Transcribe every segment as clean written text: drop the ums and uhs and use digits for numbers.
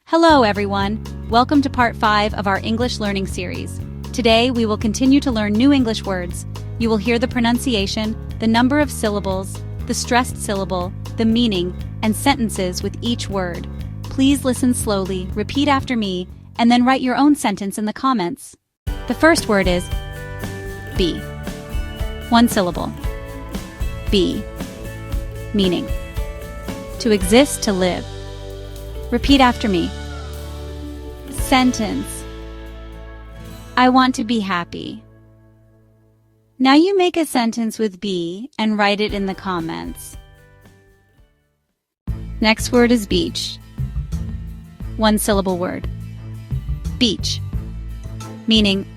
Hello, everyone. Welcome to part 5 of our English learning series. Today, we will continue to learn new English words. You will hear the pronunciation, the number of syllables, the stressed syllable, the meaning, and sentences with each word. Please listen slowly, repeat after me, and then write your own sentence in the comments. The first word is be. One syllable. Be. Meaning: to exist, to live. Repeat after me. Sentence: I want to be happy. Now you make a sentence with be and write it in the comments. Next word is beach. One syllable word. Beach. Meaning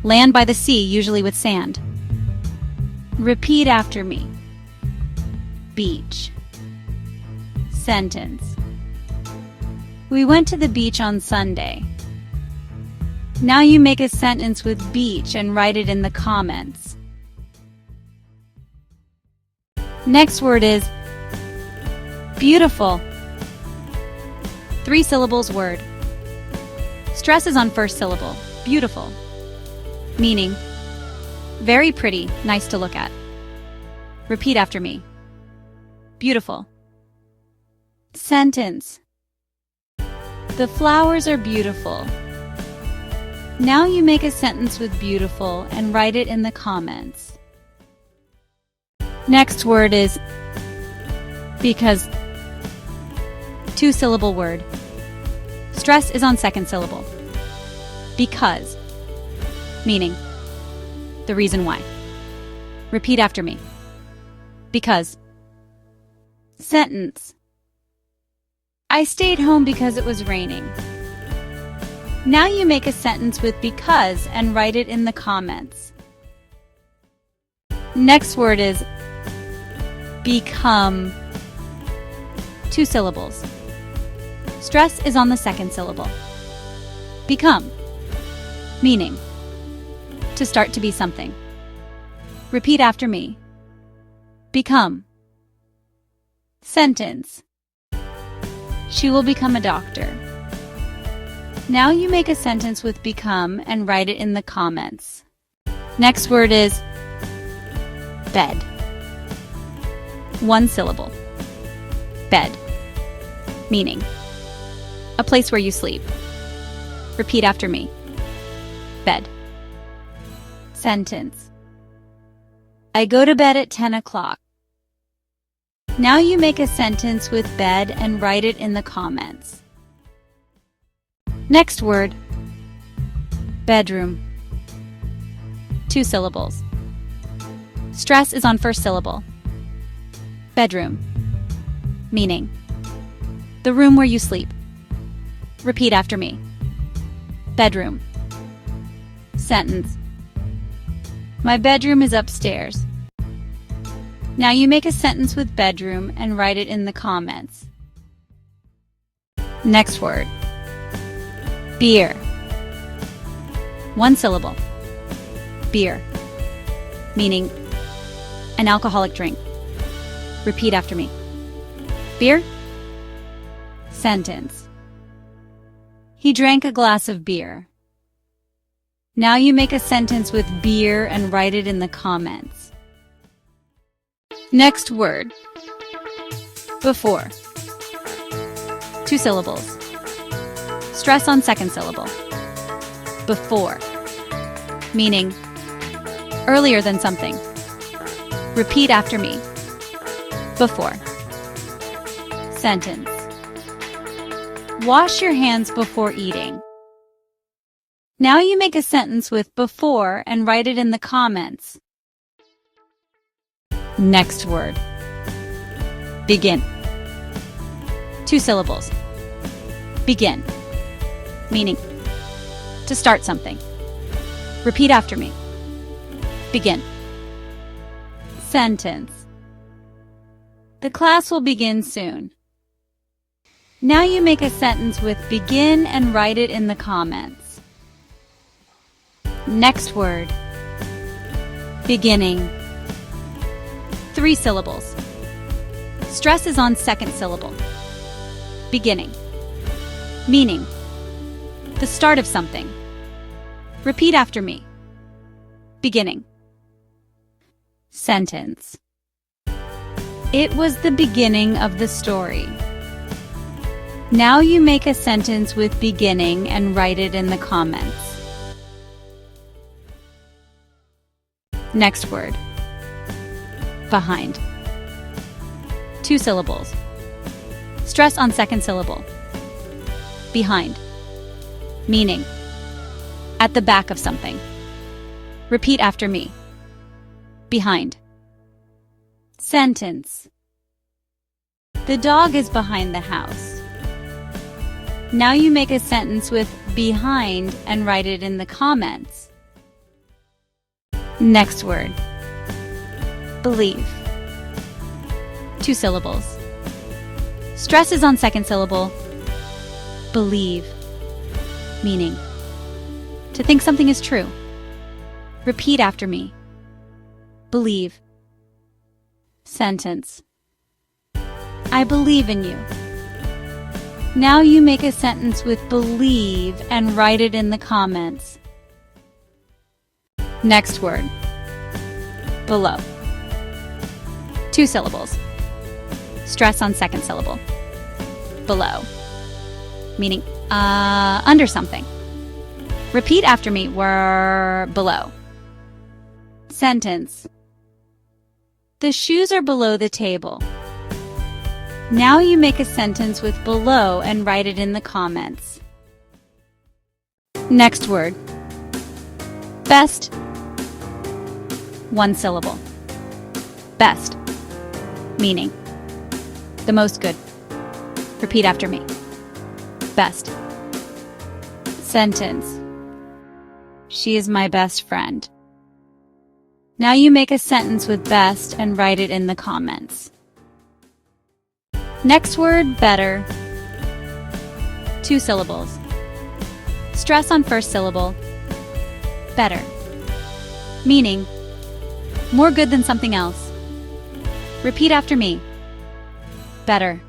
land by the sea, usually with sand. Repeat after me. Beach. Sentence: we went to the beach on Sunday. Now you make a sentence with beach and write it in the comments. Next word is beautiful. 3 syllables word. Stress is on first syllable. Beautiful. Meaning very pretty, nice to look at. Repeat after me. Beautiful. Sentence: the flowers are beautiful. Now you make a sentence with beautiful and write it in the comments. Next word is because. 2 syllable word. Stress is on second syllable. Because. Meaning the reason why. Repeat after me. Because. Sentence: I stayed home because it was raining. Now you make a sentence with because and write it in the comments. Next word is become. 2 syllables. Stress is on the second syllable. Become. Meaning to start to be something. Repeat after me. Become. Sentence: she will become a doctor. Now you make a sentence with become and write it in the comments. Next word is bed. 1 syllable. Bed. Meaning a place where you sleep. Repeat after me. Bed. Sentence: I go to bed at 10 o'clock. Now you make a sentence with bed and write it in the comments. Next word, bedroom. 2 syllables. Stress is on first syllable. Bedroom. Meaning the room where you sleep. Repeat after me. Bedroom. Sentence: my bedroom is upstairs. Now you make a sentence with bedroom and write it in the comments. Next word, beer. 1 syllable. Beer. Meaning an alcoholic drink. Repeat after me. Beer. Sentence: he drank a glass of beer. Now you make a sentence with beer and write it in the comments. Next word, before. 2 syllables. Stress on second syllable. Before. Meaning earlier than something. Repeat after me. Before. Sentence: wash your hands before eating. Now you make a sentence with before and write it in the comments. Next word, begin. 2 syllables. Begin. Meaning to start something. Repeat after me. Begin. Sentence: the class will begin soon. Now you make a sentence with begin and write it in the comments. Next word, beginning. 3 syllables. Stress is on second syllable. Beginning. Meaning, the start of something. Repeat after me. Beginning. Sentence. It was the beginning of the story. Now you make a sentence with beginning and write it in the comments. Next word. Behind. 2 syllables. Stress on second syllable. Behind. Meaning, at the back of something. Repeat after me. Behind. Sentence. The dog is behind the house. Now you make a sentence with behind and write it in the comments. Next word. Believe. 2 syllables. Stress is on second syllable. Believe. Meaning, to think something is true. Repeat after me. Believe. Sentence. I believe in you. Now you make a sentence with believe and write it in the comments. Next word. Below. 2 syllables. Stress on second syllable. Below. Meaning, under something. Repeat after me. We're below. Sentence. The shoes are below the table. Now you make a sentence with below and write it in the comments. Next word. Best. 1 syllable. Best. Meaning, the most good. Repeat after me. Best. Sentence. She is my best friend. Now you make a sentence with best and write it in the comments. Next word, better. 2 syllables. Stress on first syllable. Better. Meaning, more good than something else. Repeat after me. Better.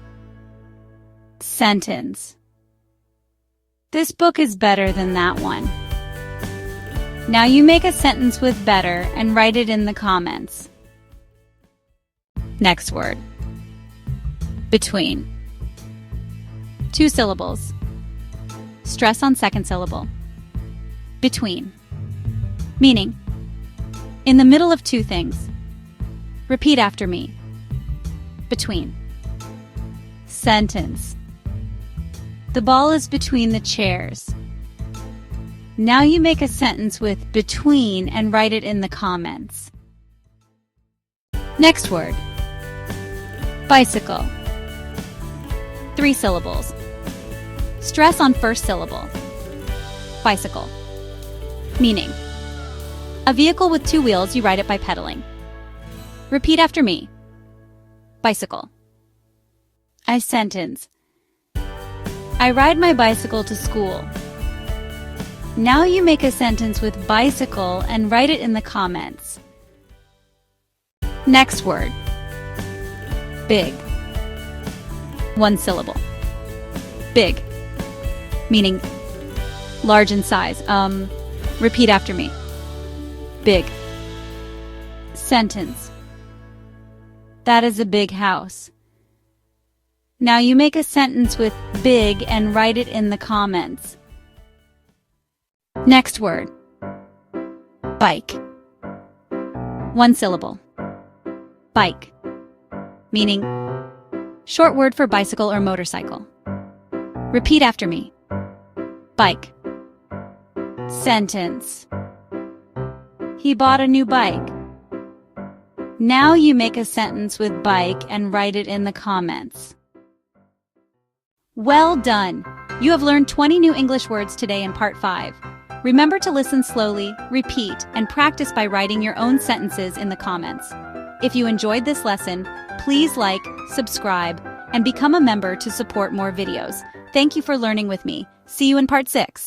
Sentence. This book is better than that one. Now you make a sentence with better and write it in the comments. Next word. Between. 2 syllables. Stress on second syllable. Between. Meaning, in the middle of 2 things. Repeat after me. Between. Sentence. The ball is between the chairs. Now you make a sentence with between and write it in the comments. Next word. Bicycle. 3 syllables. Stress on first syllable. Bicycle. Meaning, a vehicle with 2 wheels, you ride it by pedaling. Repeat after me. Bicycle. I sentence. I ride my bicycle to school. Now you make a sentence with bicycle and write it in the comments. Next word. Big. 1 syllable. Big. Meaning large in size. Repeat after me. Big. Sentence. That is a big house. Now you make a sentence with big and write it in the comments. Next word. Bike. 1 syllable. Bike. Meaning short word for bicycle or motorcycle. Repeat after me. Bike. Sentence. He bought a new bike. Now you make a sentence with bike and write it in the comments. Well done! You have learned 20 new English words today in Part 5. Remember to listen slowly, repeat, and practice by writing your own sentences in the comments. If you enjoyed this lesson, please like, subscribe, and become a member to support more videos. Thank you for learning with me. See you in Part 6.